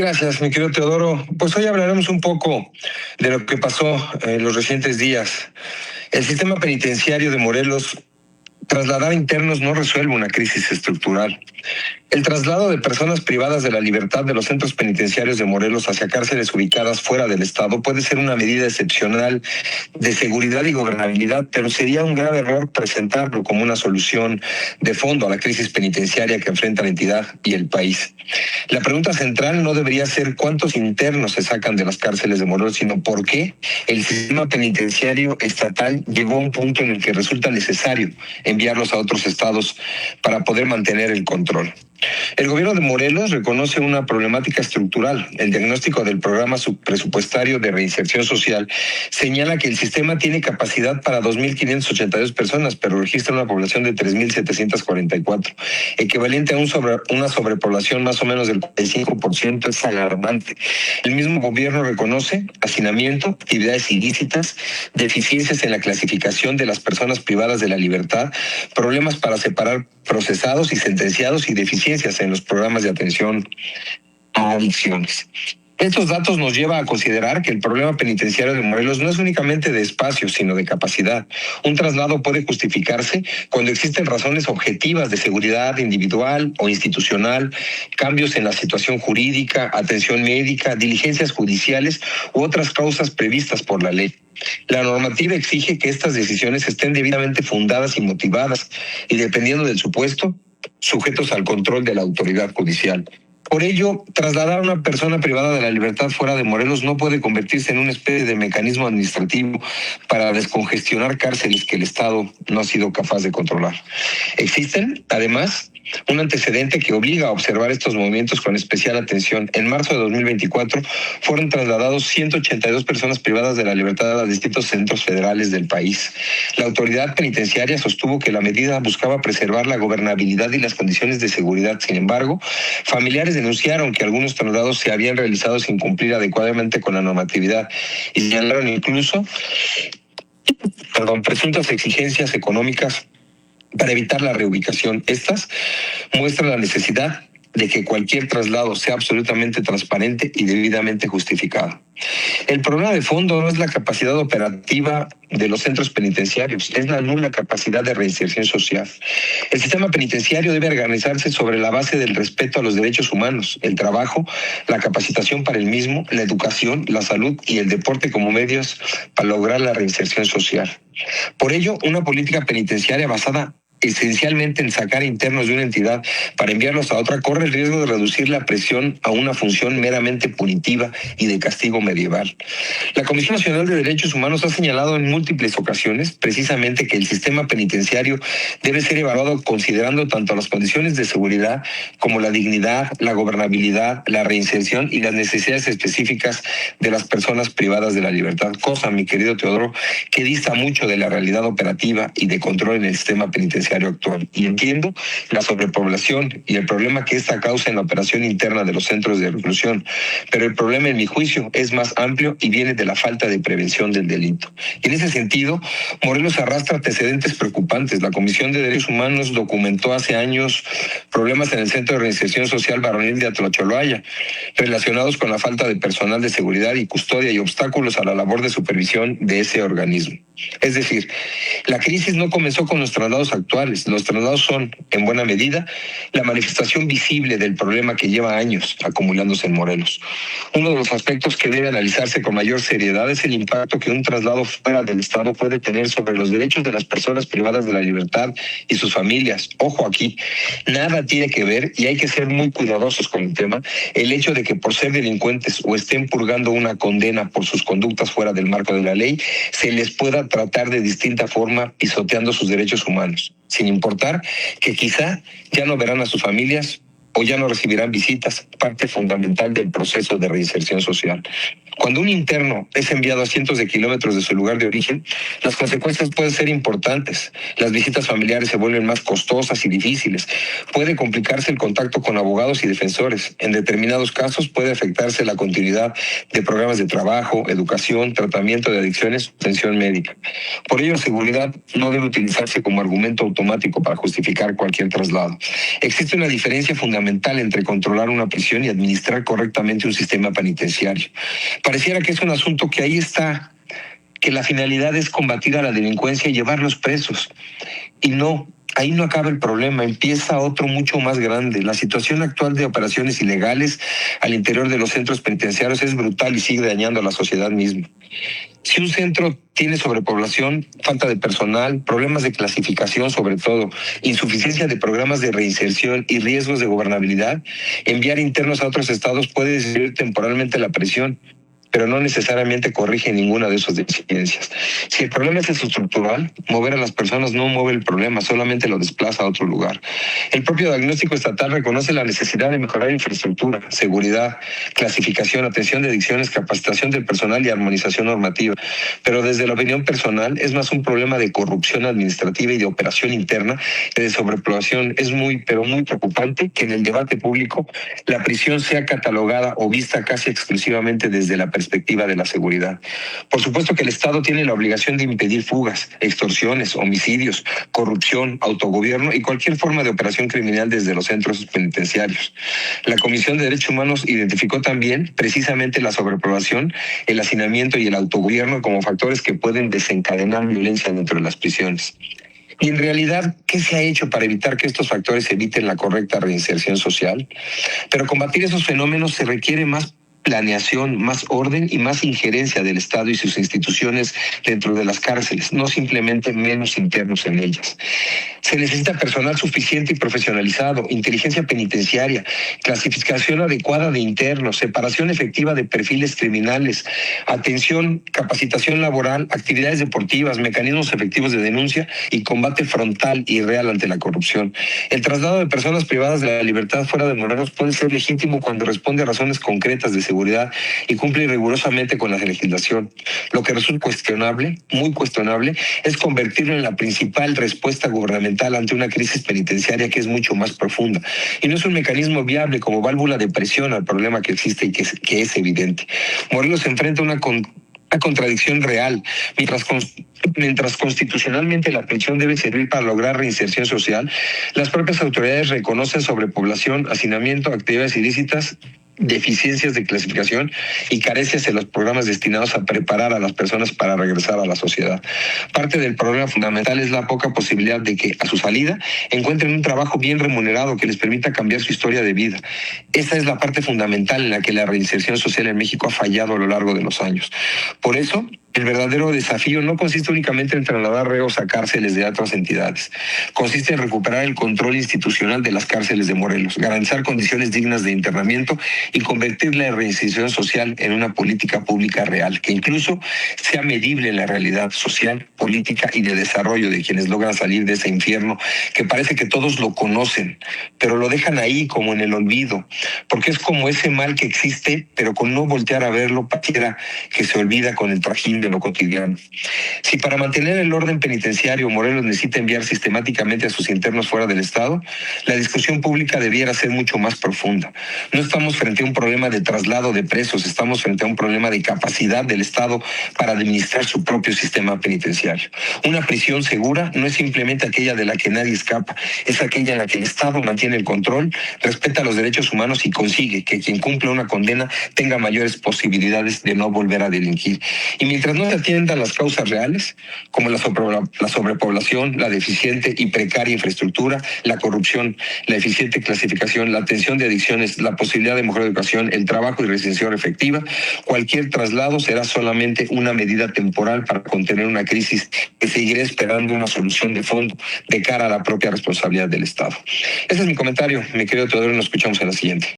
Gracias, mi querido Teodoro. Pues hoy hablaremos un poco de lo que pasó en los recientes días. El sistema penitenciario de Morelos, trasladar internos no resuelve una crisis estructural. El traslado de personas privadas de la libertad de los centros penitenciarios de Morelos hacia cárceles ubicadas fuera del Estado puede ser una medida excepcional de seguridad y gobernabilidad, pero sería un grave error presentarlo como una solución de fondo a la crisis penitenciaria que enfrenta la entidad y el país. La pregunta central no debería ser cuántos internos se sacan de las cárceles de Morelos, sino por qué el sistema penitenciario estatal llegó a un punto en el que resulta necesario enviarlos a otros estados para poder mantener el control. El gobierno de Morelos reconoce una problemática estructural. El diagnóstico del programa subpresupuestario de reinserción social señala que el sistema tiene capacidad para 2.582 personas, pero registra una población de 3.744, equivalente a una sobrepoblación más o menos del 45%. Es alarmante. El mismo gobierno reconoce hacinamiento, actividades ilícitas, deficiencias en la clasificación de las personas privadas de la libertad, problemas para separar procesados y sentenciados y deficiencias en los programas de atención a adicciones. Estos datos nos llevan a considerar que el problema penitenciario de Morelos no es únicamente de espacio, sino de capacidad. Un traslado puede justificarse cuando existen razones objetivas de seguridad individual o institucional, cambios en la situación jurídica, atención médica, diligencias judiciales u otras causas previstas por la ley. La normativa exige que estas decisiones estén debidamente fundadas y motivadas y, dependiendo del supuesto, sujetos al control de la autoridad judicial. Por ello, trasladar a una persona privada de la libertad fuera de Morelos no puede convertirse en una especie de mecanismo administrativo para descongestionar cárceles que el Estado no ha sido capaz de controlar. Existen, además, un antecedente que obliga a observar estos movimientos con especial atención. En marzo de 2024 fueron trasladados 182 personas privadas de la libertad a distintos centros federales del país. La autoridad penitenciaria sostuvo que la medida buscaba preservar la gobernabilidad y las condiciones de seguridad. Sin embargo, familiares denunciaron que algunos traslados se habían realizado sin cumplir adecuadamente con la normatividad y señalaron incluso presuntas exigencias económicas para evitar la reubicación. Estas muestran la necesidad de que cualquier traslado sea absolutamente transparente y debidamente justificado. El problema de fondo no es la capacidad operativa de los centros penitenciarios, es la nula capacidad de reinserción social. El sistema penitenciario debe organizarse sobre la base del respeto a los derechos humanos, el trabajo, la capacitación para el mismo, la educación, la salud y el deporte como medios para lograr la reinserción social. Por ello, una política penitenciaria basada esencialmente en sacar internos de una entidad para enviarlos a otra corre el riesgo de reducir la presión a una función meramente punitiva y de castigo medieval. La Comisión Nacional de Derechos Humanos ha señalado en múltiples ocasiones precisamente que el sistema penitenciario debe ser evaluado considerando tanto las condiciones de seguridad como la dignidad, la gobernabilidad, la reinserción y las necesidades específicas de las personas privadas de la libertad, cosa, mi querido Teodoro, que dista mucho de la realidad operativa y de control en el sistema penitenciario actual. Y entiendo la sobrepoblación y el problema que esta causa en la operación interna de los centros de reclusión, pero el problema, en mi juicio, es más amplio y viene de la falta de prevención del delito. Y en ese sentido, Morelos arrastra antecedentes preocupantes. La Comisión de Derechos Humanos documentó hace años problemas en el Centro de Reinserción Social Varonil de Atlacholoaya, relacionados con la falta de personal de seguridad y custodia y obstáculos a la labor de supervisión de ese organismo. Es decir, la crisis no comenzó con los traslados actuales. Los traslados son, en buena medida, la manifestación visible del problema que lleva años acumulándose en Morelos. Uno de los aspectos que debe analizarse con mayor seriedad es el impacto que un traslado fuera del Estado puede tener sobre los derechos de las personas privadas de la libertad y sus familias. Ojo aquí, nada tiene que ver, y hay que ser muy cuidadosos con el tema, el hecho de que por ser delincuentes o estén purgando una condena por sus conductas fuera del marco de la ley, se les pueda tratar de distinta forma pisoteando sus derechos humanos, sin importar que quizá ya no verán a sus familias o ya no recibirán visitas, parte fundamental del proceso de reinserción social. Cuando un interno es enviado a cientos de kilómetros de su lugar de origen, las consecuencias pueden ser importantes. Las visitas familiares se vuelven más costosas y difíciles. Puede complicarse el contacto con abogados y defensores. En determinados casos puede afectarse la continuidad de programas de trabajo, educación, tratamiento de adicciones, atención médica. Por ello, la seguridad no debe utilizarse como argumento automático para justificar cualquier traslado. Existe una diferencia fundamental entre controlar una prisión y administrar correctamente un sistema penitenciario. Pareciera que es un asunto que ahí está, que la finalidad es combatir a la delincuencia y llevarlos presos. Y no, ahí no acaba el problema, empieza otro mucho más grande. La situación actual de operaciones ilegales al interior de los centros penitenciarios es brutal y sigue dañando a la sociedad misma. Si un centro tiene sobrepoblación, falta de personal, problemas de clasificación sobre todo, insuficiencia de programas de reinserción y riesgos de gobernabilidad, enviar internos a otros estados puede disminuir temporalmente la presión, pero no necesariamente corrige ninguna de esas deficiencias. Si el problema es estructural, mover a las personas no mueve el problema, solamente lo desplaza a otro lugar. El propio diagnóstico estatal reconoce la necesidad de mejorar infraestructura, seguridad, clasificación, atención de adicciones, capacitación del personal y armonización normativa. Pero desde la opinión personal es más un problema de corrupción administrativa y de operación interna que de sobrepoblación. Es muy preocupante que en el debate público la prisión sea catalogada o vista casi exclusivamente desde la perspectiva de la seguridad. Por supuesto que el Estado tiene la obligación de impedir fugas, extorsiones, homicidios, corrupción, autogobierno y cualquier forma de operación criminal desde los centros penitenciarios. La Comisión de Derechos Humanos identificó también precisamente la sobrepoblación, el hacinamiento y el autogobierno como factores que pueden desencadenar violencia dentro de las prisiones. Y en realidad, ¿qué se ha hecho para evitar que estos factores eviten la correcta reinserción social? Pero combatir esos fenómenos se requiere más planeación, más orden y más injerencia del Estado y sus instituciones dentro de las cárceles, no simplemente menos internos en ellas. Se necesita personal suficiente y profesionalizado, inteligencia penitenciaria, clasificación adecuada de internos, separación efectiva de perfiles criminales, atención, capacitación laboral, actividades deportivas, mecanismos efectivos de denuncia y combate frontal y real ante la corrupción. El traslado de personas privadas de la libertad fuera de Morelos puede ser legítimo cuando responde a razones concretas de seguridad y cumple rigurosamente con la legislación. Lo que resulta cuestionable, muy cuestionable, es convertirlo en la principal respuesta gubernamental ante una crisis penitenciaria que es mucho más profunda. Y no es un mecanismo viable como válvula de presión al problema que existe y que es evidente. Morelos se enfrenta a una contradicción real. Mientras constitucionalmente la prisión debe servir para lograr reinserción social, las propias autoridades reconocen sobrepoblación, hacinamiento, actividades ilícitas, deficiencias de clasificación y carencias en los programas destinados a preparar a las personas para regresar a la sociedad. Parte del problema fundamental es la poca posibilidad de que a su salida encuentren un trabajo bien remunerado que les permita cambiar su historia de vida. Esa es la parte fundamental en la que la reinserción social en México ha fallado a lo largo de los años. Por eso, el verdadero desafío no consiste únicamente en trasladar reos a cárceles de otras entidades. Consiste en recuperar el control institucional de las cárceles de Morelos, garantizar condiciones dignas de internamiento y convertir la reinserción social en una política pública real, que incluso sea medible en la realidad social, política y de desarrollo de quienes logran salir de ese infierno que parece que todos lo conocen, pero lo dejan ahí como en el olvido, porque es como ese mal que existe, pero con no voltear a verlo pareciera que se olvida con el trajín de lo cotidiano. Si para mantener el orden penitenciario Morelos necesita enviar sistemáticamente a sus internos fuera del Estado, la discusión pública debiera ser mucho más profunda. No estamos frente a un problema de traslado de presos, estamos frente a un problema de capacidad del Estado para administrar su propio sistema penitenciario. Una prisión segura no es simplemente aquella de la que nadie escapa, es aquella en la que el Estado mantiene el control, respeta los derechos humanos y consigue que quien cumple una condena tenga mayores posibilidades de no volver a delinquir. Y mientras no se atiendan las causas reales, como la sobrepoblación, la deficiente y precaria infraestructura, la corrupción, la eficiente clasificación, la atención de adicciones, la posibilidad de mejor educación, el trabajo y reinserción efectiva, cualquier traslado será solamente una medida temporal para contener una crisis que seguirá esperando una solución de fondo de cara a la propia responsabilidad del Estado. Ese es mi comentario, mi querido Teodoro, nos escuchamos en la siguiente.